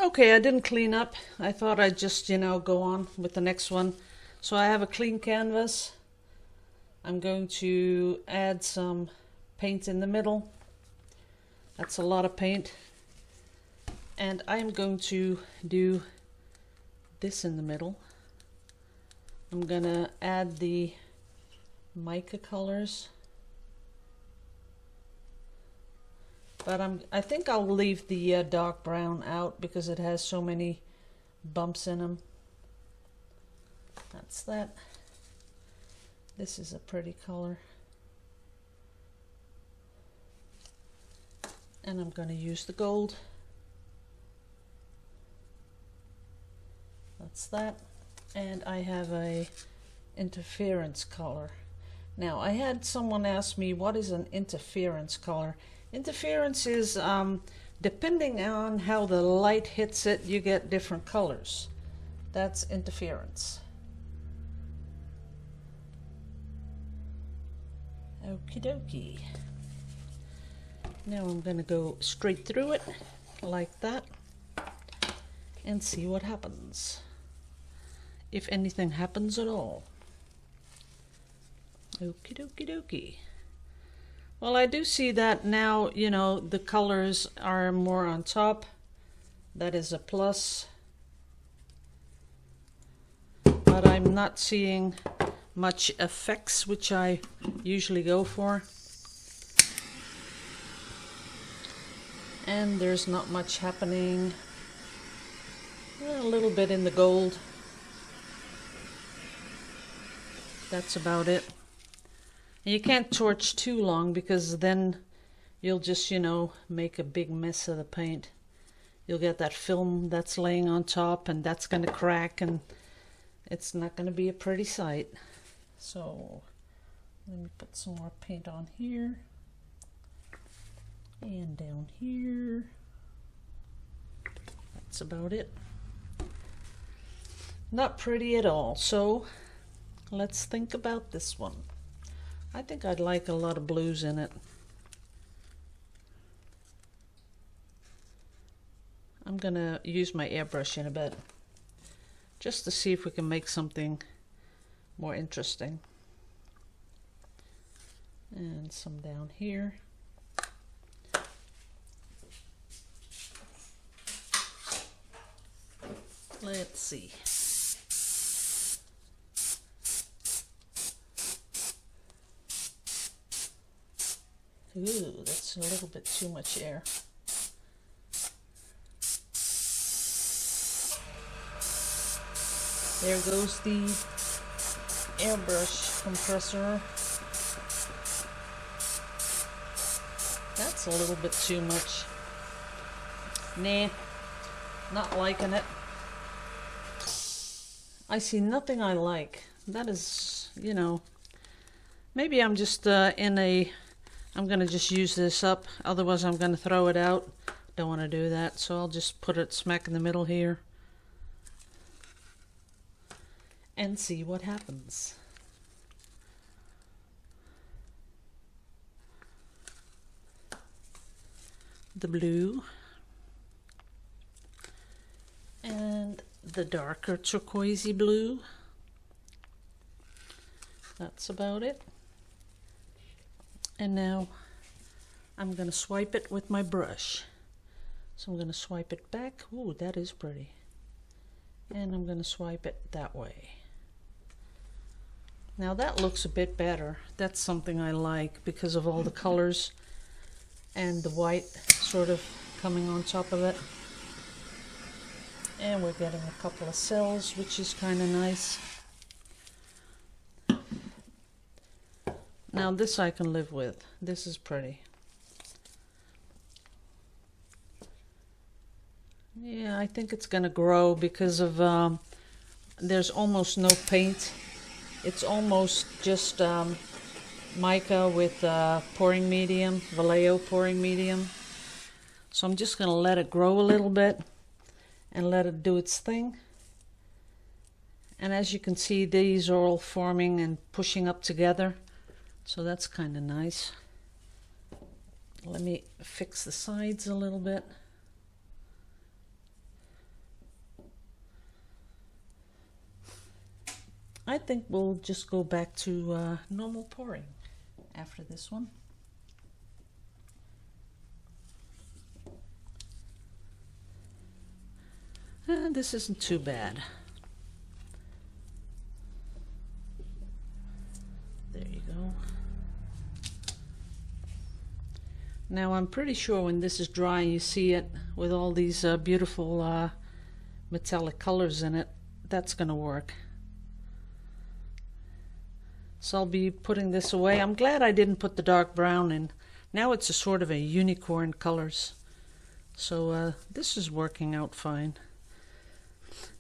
Okay, I didn't clean up. I thought I'd just, go on with the next one. So I have a clean canvas. I'm going to add some paint in the middle. That's a lot of paint. And I'm going to do this in the middle. I'm gonna add the mica colors. But I think I'll leave the dark brown out because it has so many bumps in them. That's that. This is a pretty color. And I'm going to use the gold. That's that. And I have a interference color. Now, I had someone ask me, what is an interference color? Interference is, depending on how the light hits it, you get different colors. That's interference. Okie dokie. Now I'm going to go straight through it like that and see what happens. If anything happens at all. Okie dokie dokie. Well, I do see that now, the colors are more on top. That is a plus. But I'm not seeing much effects, which I usually go for. And there's not much happening. A little bit in the gold. That's about it. You can't torch too long because then you'll just, make a big mess of the paint. You'll get that film that's laying on top and that's going to crack and it's not going to be a pretty sight. So let me put some more paint on here and down here. That's about it. Not pretty at all. So let's think about this one. I think I'd like a lot of blues in it. I'm gonna use my airbrush in a bit just to see if we can make something more interesting. And some down here. Let's see. Ooh, that's a little bit too much air. There goes the airbrush compressor. That's a little bit too much. Nah, not liking it. I see nothing I like. That is, maybe I'm just I'm going to just use this up, otherwise I'm going to throw it out. Don't want to do that, so I'll just put it smack in the middle here and see what happens. The blue and the darker turquoisey blue. That's about it. And now I'm going to swipe it with my brush. So I'm going to swipe it back. Ooh, that is pretty. And I'm going to swipe it that way. Now that looks a bit better. That's something I like because of all the colors and the white sort of coming on top of it. And we're getting a couple of cells, which is kind of nice. Now this I can live with. This is pretty. Yeah, I think it's gonna grow because of there's almost no paint. It's almost just mica with pouring medium, Vallejo pouring medium. So I'm just gonna let it grow a little bit and let it do its thing. And as you can see, these are all forming and pushing up together. So that's kind of nice. Let me fix the sides a little bit. I think we'll just go back to normal pouring after this one. And this isn't too bad. There you go. Now I'm pretty sure when this is dry, you see it with all these beautiful metallic colors in it, that's going to work. So I'll be putting this away. I'm glad I didn't put the dark brown in. Now it's a sort of a unicorn colors. So this is working out fine.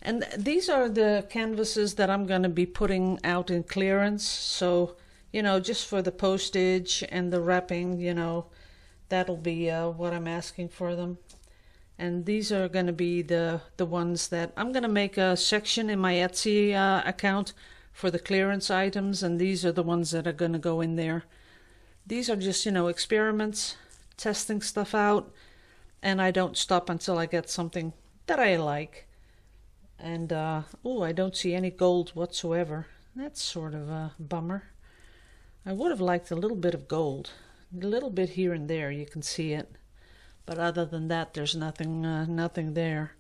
And these are the canvases that I'm going to be putting out in clearance. So, you know, just for the postage and the wrapping, you know, that'll be what I'm asking for them. And these are going to be the ones that I'm going to make a section in my Etsy account for the clearance items, and these are the ones that are going to go in there. These are just, you know, experiments, testing stuff out, and I don't stop until I get something that I like. And oh, I don't see any gold whatsoever. That's sort of a bummer. I would have liked a little bit of gold. A little bit here and there, you can see it. But other than that, there's nothing there.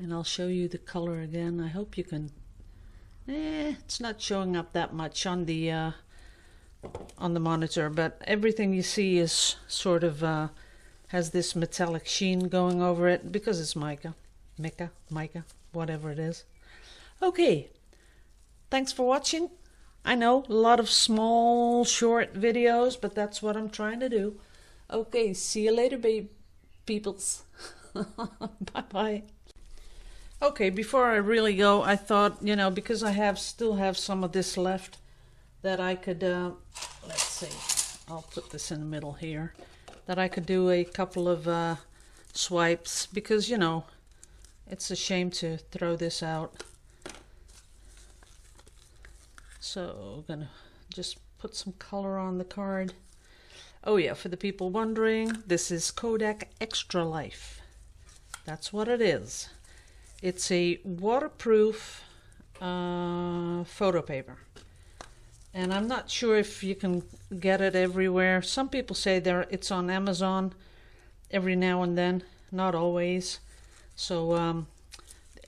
And I'll show you the color again. I hope you can... it's not showing up that much on the monitor, but everything you see is sort of has this metallic sheen going over it because it's mica, whatever it is. Okay, thanks for watching. I know, a lot of small, short videos, but that's what I'm trying to do. Okay, see you later, peoples. Bye-bye. Okay, before I really go, I thought, you know, because I still have some of this left, that I could, let's see, I'll put this in the middle here, that I could do a couple of swipes, because, you know, it's a shame to throw this out. So I'm gonna just put some color on the card. Oh yeah, for the people wondering, this is Kodak Extra Life. That's what it is. It's a waterproof photo paper. And I'm not sure if you can get it everywhere. Some people say it's on Amazon every now and then, not always. So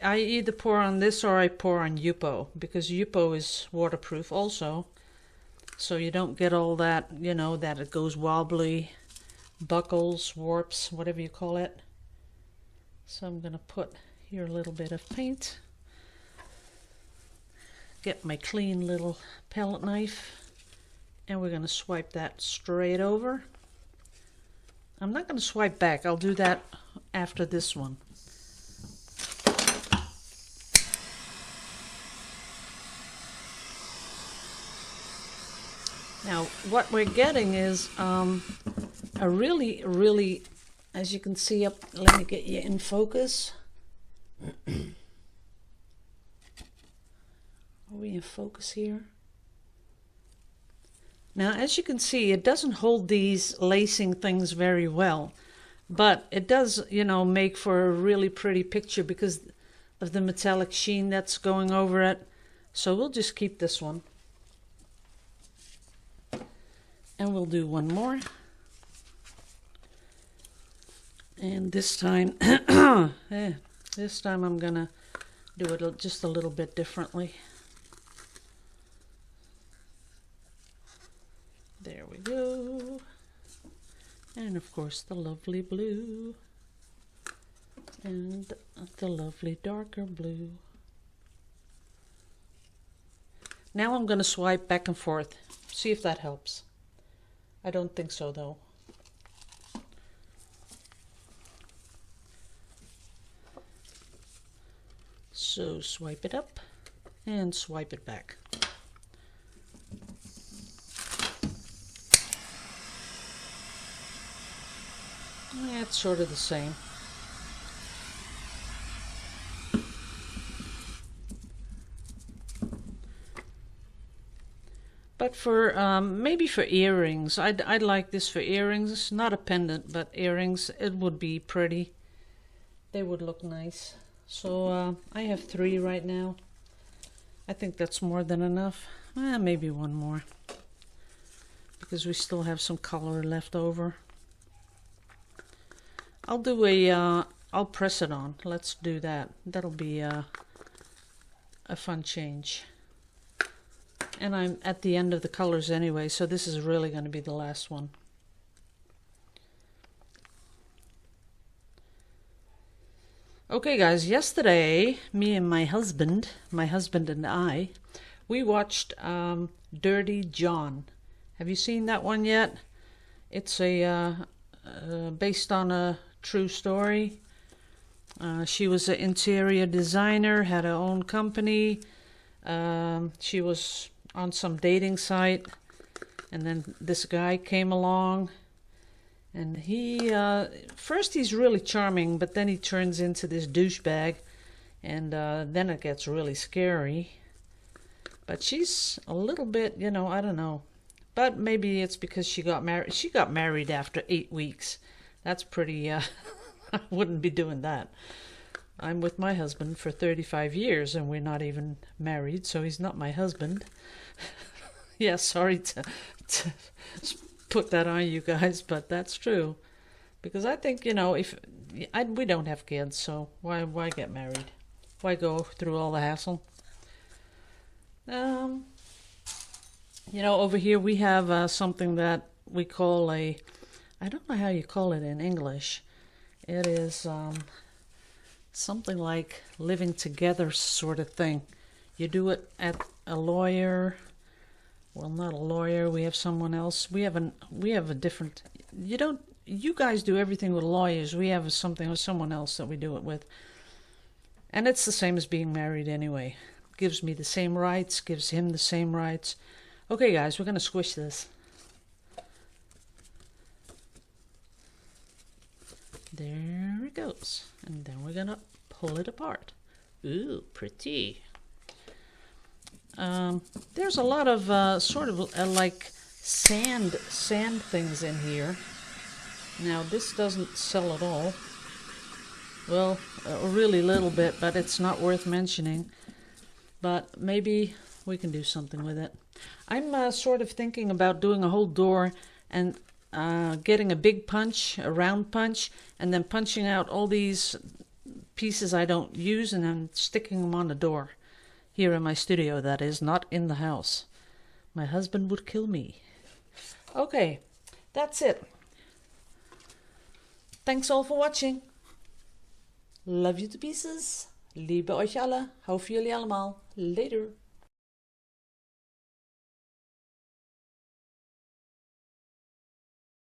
I either pour on this or I pour on Yupo, because Yupo is waterproof also. So you don't get all that, you know, that it goes wobbly, buckles, warps, whatever you call it. So I'm going to put here a little bit of paint. Get my clean little palette knife, and we're going to swipe that straight over. I'm not going to swipe back. I'll do that after this one. Now, what we're getting is a really, as you can see up, let me get you in focus. Are we in focus here? Now, as you can see, it doesn't hold these lacing things very well, but it does, you know, make for a really pretty picture because of the metallic sheen that's going over it. So we'll just keep this one. And we'll do one more. And this time, this time I'm gonna do it just a little bit differently. There we go. And of course the lovely blue. And the lovely darker blue. Now I'm gonna swipe back and forth. See if that helps. I don't think so though. So swipe it up and swipe it back. It's sort of the same. But for maybe for earrings, I'd like this for earrings. Not a pendant, but earrings. It would be pretty. They would look nice. So I have 3 right now. I think that's more than enough. Maybe one more, because we still have some color left over. I'll do I'll press it on. Let's do that. That'll be a fun change. And I'm at the end of the colors anyway, so this is really going to be the last one. Okay guys, yesterday, me and my husband and I, we watched Dirty John. Have you seen that one yet? It's based on a true story. She was an interior designer, had her own company. She was on some dating site, and then this guy came along, and he first he's really charming, but then he turns into this douchebag, and then it gets really scary. But she's a little bit, you know, I don't know, but maybe it's because she got married. She got married after 8 weeks. That's pretty I wouldn't be doing that. I'm with my husband for 35 years and we're not even married, so he's not my husband. Yeah, sorry to put that on you guys, but that's true. Because I think, you know, we don't have kids, so why get married? Why go through all the hassle? You know, over here we have something that we call I don't know how you call it in English. It is something like living together sort of thing. You do it at a lawyer. Well, not a lawyer. We have someone else. We have a different. You guys do everything with lawyers. We have something with someone else that we do it with. And it's the same as being married anyway. Gives me the same rights. Gives him the same rights. Okay, guys, we're gonna squish this. There it goes. And then we're gonna pull it apart. Ooh, pretty. There's a lot of sort of like sand things in here. Now this doesn't sell at all. Well, a really little bit, but it's not worth mentioning. But maybe we can do something with it. I'm sort of thinking about doing a whole door and getting a big punch, a round punch, and then punching out all these pieces I don't use and then sticking them on the door. Here in my studio, that is, not in the house. My husband would kill me. Okay, that's it. Thanks all for watching. Love you to pieces. Liebe euch alle. Hou voor jullie allemaal. Later.